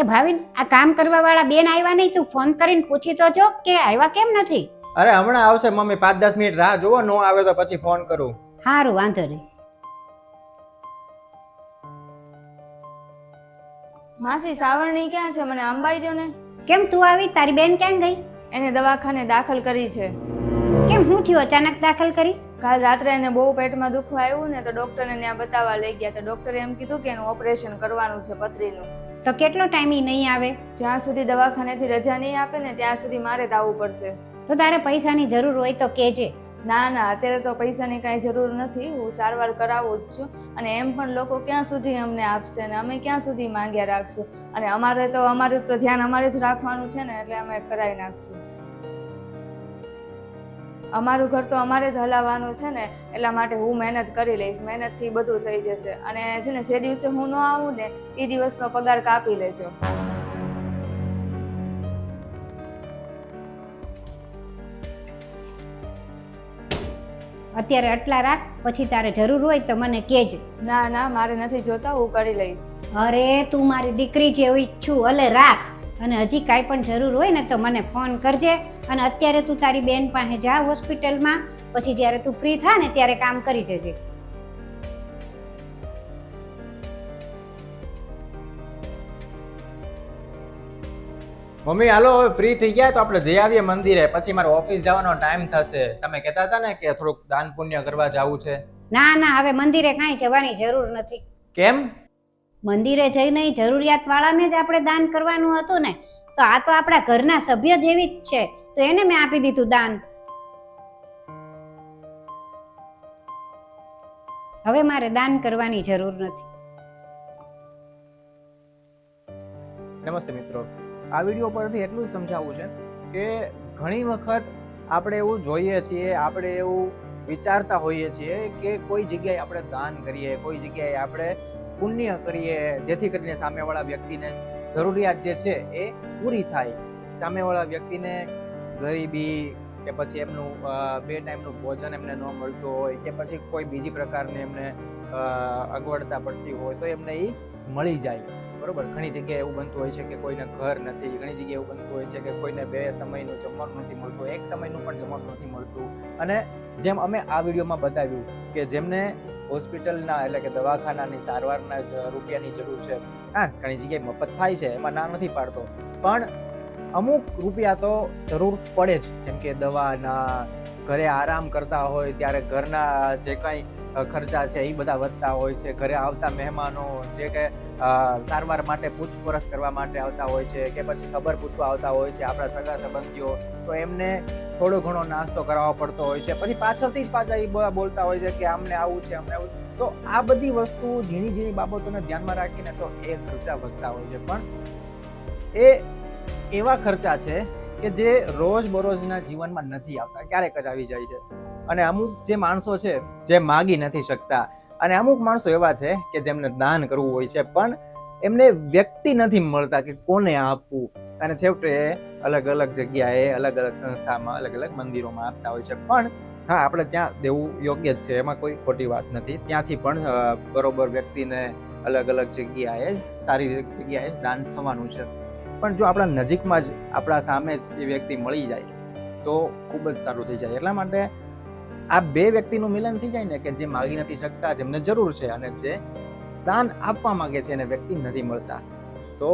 એ ભાવિન, આ કામ કરવા વાળા બેન આવ્યા નહીં? તું ફોન કરીને પૂછી તો જો કે આવ્યા કેમ નથી. અરે હમણાં આવશે મમ્મી, 5-10 મિનિટ રાહ જોવો, નો આવે તો પછી ફોન કરું. સારું, વાંધો નહીં. માસી સાવરણી ક્યાં છે? મને અંબાઈ દો ને. કેમ તું આવી? તારી બેન ક્યાં ગઈ? એને દવાખાને દાખલ કરી છે. કેમ, શું થયું? અચાનક દાખલ કરી? કાલ રાત્રે એને બહુ પેટમાં દુખવા આવ્યું ને તો ડોક્ટરને ત્યાં બતાવવા લઈ ગયા. તો ડોક્ટરે એમ કીધું કે એનું ઓપરેશન કરવાનું છે, પથરીનું. તો કેટલો ટાઈમ નહીં આવે? જ્યાં સુધી દવાખાનેથી રજા નહીં આપે ને ત્યાં સુધી મારે જ આવવું પડશે. તો તારે પૈસાની જરૂર હોય તો કહેજે. ના ના, અત્યારે તો પૈસાની કાંઈ જરૂર નથી. હું સારવાર કરાવું જ છું. અને એમ પણ લોકો ક્યાં સુધી અમને આપશે ને અમે ક્યાં સુધી માંગ્યા રાખશું. અને અમારે તો ધ્યાન અમારે જ રાખવાનું છે ને, એટલે અમે કરાવી નાખશું. અમારું ઘર તો અમારે જ હલાવવાનું છે ને, એટલા માટે હું મહેનત કરી લઈશ. મહેનતથી બધું થઈ જશે. અને છે ને, જે દિવસે હું ન આવું ને એ દિવસનો પગાર કાપી લેજો. અત્યારે આટલા રાખ, પછી તારે જરૂર હોય તો મને કહેજે. ના ના, મારે નથી જોતા, હું કરી લઈશ. અરે તું મારી દીકરી જેવી છું, અલે રાખ. અને હજી કાંઈ પણ જરૂર હોય ને તો મને ફોન કરજે. અને અત્યારે તું તારી બેન પાસે જા હોસ્પિટલમાં, પછી જ્યારે તું ફ્રી થાય ને ત્યારે કામ કરી જજે. મમ્મી હાલો, હવે ફ્રી થઈ ગયા તો આપણે જઈ આવીએ મંદિરે, પછી મારે ઓફિસ જવાનો ટાઈમ થશે. તમે કહેતા હતા ને કે થોડુંક દાન પુણ્ય કરવા જવું છે. ના ના, હવે મંદિરે કાંઈ જવાની જરૂર નથી. કેમ? મંદિરે જઈને જરૂરિયાત વાળાને જ આપણે દાન કરવાનું હતું ને. તો આ તો આપણા ઘરના સભ્ય જેવી જ છે, તો એને મેં આપી દીધું દાન. હવે મારે દાન કરવાની જરૂર નથી. નમસ્તે મિત્રો, આ વિડીયો પરથી એટલું જ સમજાવવું છે કે ઘણી વખત આપણે એવું જોઈએ છીએ, આપણે એવું વિચારતા હોઈએ છીએ કે કોઈ જગ્યાએ આપણે દાન કરીએ, કોઈ જગ્યાએ આપણે પુણ્ય કરીએ, જેથી કરીને સામેવાળા વ્યક્તિને જરૂરિયાત જે છે એ પૂરી થાય. સામેવાળા વ્યક્તિને ગરીબી કે પછી એમનું 2 ટાઈમનું ભોજન એમને ન મળતું હોય કે પછી કોઈ બીજી પ્રકારની એમને અગવડતા પડતી હોય તો એમને એ મળી જાય. બરોબર, ઘણી જગ્યાએ એવું બનતું હોય છે કે કોઈને ઘર નથી, ઘણી જગ્યાએ એવું બનતું હોય છે કે કોઈને 2 સમયનું જમવાનું નથી મળતું, 1 સમયનું પણ જમવાનું નથી મળતું. અને જેમ અમે આ વિડીયોમાં બતાવ્યું કે જેમને હોસ્પિટલના એટલે કે દવાખાનાની સારવારના રૂપિયાની જરૂર છે, હા ઘણી જગ્યાએ મફત થાય છે, એમાં ના નથી પાડતો, પણ અમુક રૂપિયા તો જરૂર પડે જ. જેમ કે દવાના, ઘરે આરામ કરતા હોય ત્યારે ઘરના જે કંઈ ખર્ચા છે એ બધા વધતા હોય છે. ઘરે આવતા મહેમાનો જે કે સારવાર માટે પૂછપરછ કરવા માટે આવતા હોય છે કે પછી ખબર પૂછવા આવતા હોય છે આપણા સગા સંબંધીઓ, તો એમને થોડો ઘણો નાસ્તો કરાવવો પડતો હોય છે. પછી પાછળથી જ પાછા એ બોલતા હોય છે કે અમને આવું છે, અમને આવું. તો આ બધી વસ્તુ ઝીણી ઝીણી બાબતોને ધ્યાનમાં રાખીને તો એ ખર્ચા વધતા હોય છે. પણ એ એવા ખર્ચા છે કે જે રોજબરોજના જીવનમાં નથી આવતા, ક્યારેક જ આવી જાય છે. અને અમુક જે માણસો છે જે માગી નથી શકતા, અને અમુક માણસો એવા છે કે જેમને દાન કરવું હોય છે પણ એમને વ્યક્તિ નથી મળતા કે કોને આપવું, અને છેવટે અલગ અલગ જગ્યાએ, અલગ અલગ સંસ્થામાં, અલગ અલગ મંદિરોમાં આપતા હોય છે. પણ હા, આપણે ત્યાં દેવું યોગ્ય જ છે, એમાં કોઈ ખોટી વાત નથી. ત્યાંથી પણ બરોબર વ્યક્તિને અલગ અલગ જગ્યાએ, સારી જગ્યાએ દાન થવાનું છે. પણ જો આપણા નજીકમાં જ, આપણા સામે જ એ વ્યક્તિ મળી જાય તો ખૂબ જ સારું થઈ જાય. એટલા માટે આ 2 વ્યક્તિનું મિલન થઈ જાય ને, કે જે માગી નથી શકતા, જેમને જરૂર છે, અને જે દાન આપવા માંગે છે અને વ્યક્તિ નથી મળતા, તો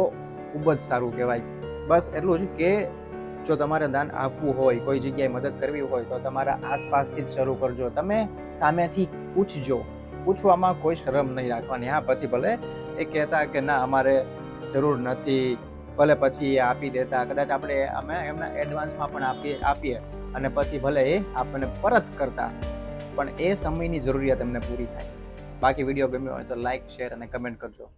ખૂબ જ સારું કહેવાય. બસ એટલું જ કે જો તમારે દાન આપવું હોય, કોઈ જગ્યાએ મદદ કરવી હોય તો તમારા આસપાસથી જ શરૂ કરજો. તમે સામેથી પૂછજો, પૂછવામાં કોઈ શરમ નહીં રાખવાની. હા, પછી ભલે એ કહેતા કે ના અમારે જરૂર નથી, ભલે પછી એ આપી દેતા, કદાચ અમે એમના એડવાન્સમાં પણ આપીએ અને પછી ભલે એ આપણને પરત કરતા, પણ એ સમયની જરૂરિયાત એમને પૂરી થાય. બાકી વિડીયો ગમ્યો હોય તો લાઈક, શેર અને કમેન્ટ કરજો.